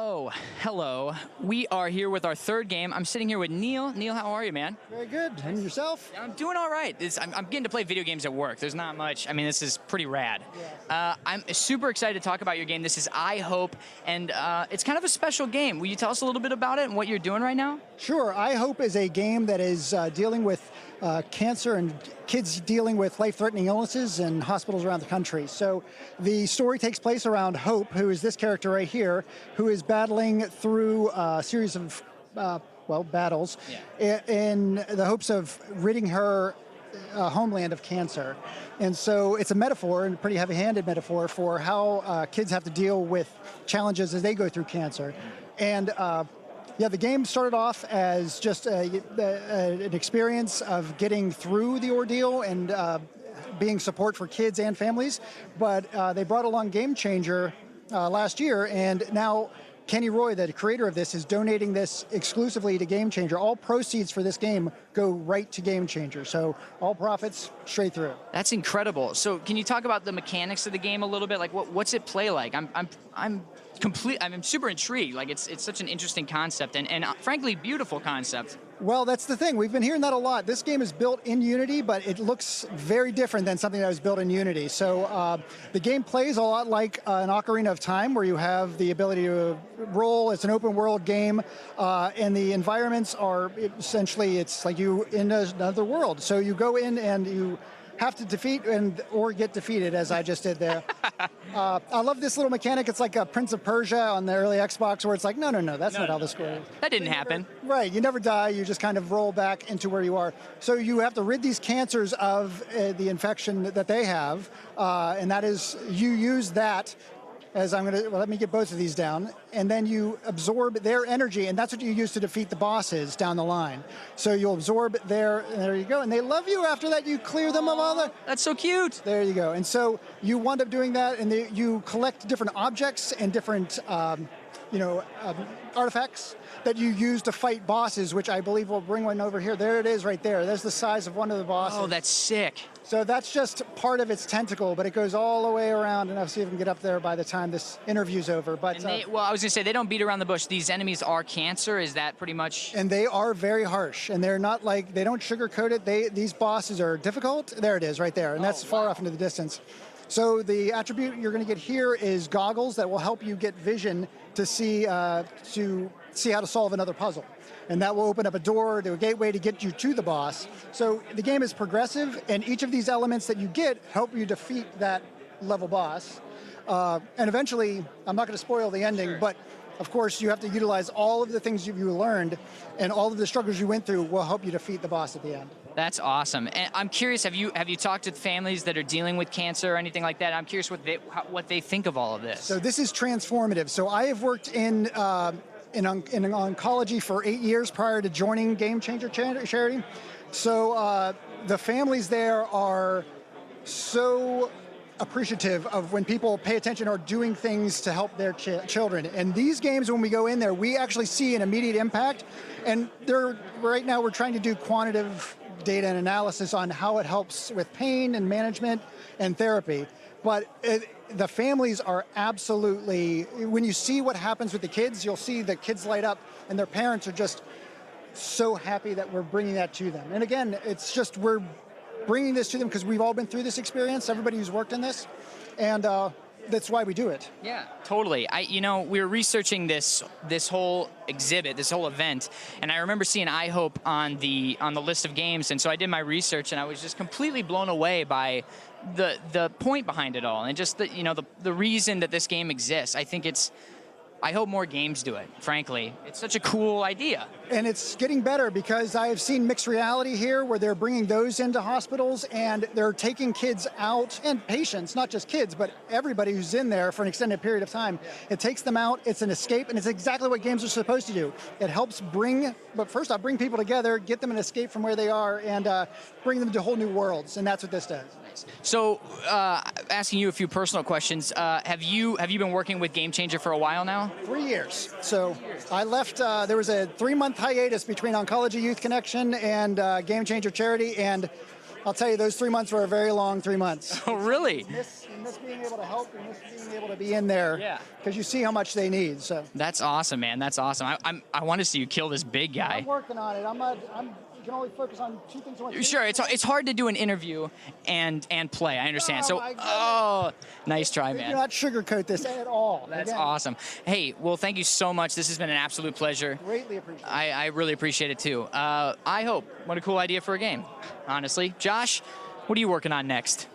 So, hello. We are here with our third game. I'm sitting here with Neil. Neil, how are you, man? Very good. And yourself? I'm doing all right. I'm getting to play video games at work. There's not much. I mean, this is pretty rad. Yeah. I'm super excited to talk about your game. This is I Hope, and it's kind of a special game. Will you tell us a little bit about it and what you're doing right now? Sure. I Hope is a game that is dealing with cancer and kids dealing with life-threatening illnesses in hospitals around the country. So the story takes place around Hope, who is this character right here, who is battling through a series of, battles in the hopes of ridding her homeland of cancer. And so it's a metaphor, and a pretty heavy-handed metaphor, for how kids have to deal with challenges as they go through cancer. And yeah, the game started off as just an experience of getting through the ordeal and being support for kids and families, but they brought along Game Changer last year, and now Kenny Roy, the creator of this, is donating this exclusively to Game Changer. All proceeds for this game go right to Game Changer, so all profits straight through. That's incredible. So can you talk about the mechanics of the game a little bit? Like, what's it play like? I'm super intrigued. Like, it's such an interesting concept and frankly beautiful concept. Well, that's the thing. We've been hearing that a lot. This game is built in Unity, but it looks very different than something that was built in Unity. So the game plays a lot like an Ocarina of Time, where you have the ability to roll. It's an open world game, and the environments are essentially, it's like you in another world. So you go in and you have to defeat or get defeated, as I just did there. I love this little mechanic. It's like a Prince of Persia on the early Xbox, where it's like, no, that's not how this works. That didn't happen. Right, you never die, you just kind of roll back into where you are. So you have to rid these cancers of the infection that they have, and that is, you use that as let me get both of these down, and then you absorb their energy, and that's what you use to defeat the bosses down the line. So you'll absorb and there you go, and they love you after that. You clear them of all the... That's so cute. There you go. And so you wind up doing that, and you collect different objects and different artifacts that you use to fight bosses, which I believe we'll bring one over here. There it is right there. There's the size of one of the bosses. Oh, that's sick. So that's just part of its tentacle, but it goes all the way around, and I'll see if we can get up there by the time this interview's over. But well, I was going to say, they don't beat around the bush. These enemies are cancer. Is that pretty much? And they are very harsh, and they're not like, they don't sugarcoat it. These bosses are difficult. There it is right there, and that's far off into the distance. So the attribute you're going to get here is goggles that will help you get vision to see how to solve another puzzle. And that will open up a door to a gateway to get you to the boss. So the game is progressive, and each of these elements that you get help you defeat that level boss. And eventually, I'm not going to spoil the ending, but of course you have to utilize all of the things you learned, and all of the struggles you went through will help you defeat the boss at the end. That's awesome. And I'm curious, have you talked to families that are dealing with cancer or anything like that? I'm curious what they think of all of this. So this is transformative. So I have worked in oncology for 8 years prior to joining Game Changer charity. So the families there are so appreciative of when people pay attention or doing things to help their children. And these games, when we go in there, we actually see an immediate impact. And right now we're trying to do quantitative data and analysis on how it helps with pain and management and therapy. But the families are absolutely, when you see what happens with the kids, you'll see the kids light up, and their parents are just so happy that we're bringing that to them. And again, it's just, we're bringing this to them because we've all been through this experience, everybody who's worked in this, and that's why we do it. Yeah, totally. We were researching this whole exhibit, this whole event, and I remember seeing I Hope on the list of games, and so I did my research, and I was just completely blown away by the point behind it all, and just the reason that this game exists. I hope more games do it, frankly. It's such a cool idea. And it's getting better, because I have seen mixed reality here, where they're bringing those into hospitals, and they're taking kids out, and patients, not just kids, but everybody who's in there for an extended period of time. It takes them out, it's an escape, and it's exactly what games are supposed to do. It helps bring people together, get them an escape from where they are, and bring them to whole new worlds, and that's what this does. So, asking you a few personal questions, have you been working with Game Changer for a while now? 3 years. So I left, there was a 3-month hiatus between Oncology Youth Connection and Game Changer Charity, and I'll tell you, those 3 months were a very long 3 months. Oh, really? Miss being able to help and this being able to be in there. Yeah. Because you see how much they need. So That's awesome, man. That's awesome. I want to see you kill this big guy. I'm working on it. You can only focus on 2 things at once. Sure, it's hard to do an interview and play. I understand. Oh, So, my goodness. oh, nice try, Do man. not sugarcoat this at all. That's Again, awesome. Hey, well, thank you so much. This has been an absolute pleasure. Greatly appreciate it. I really appreciate it too. I hope. What a cool idea for a game, honestly. Josh, what are you working on next?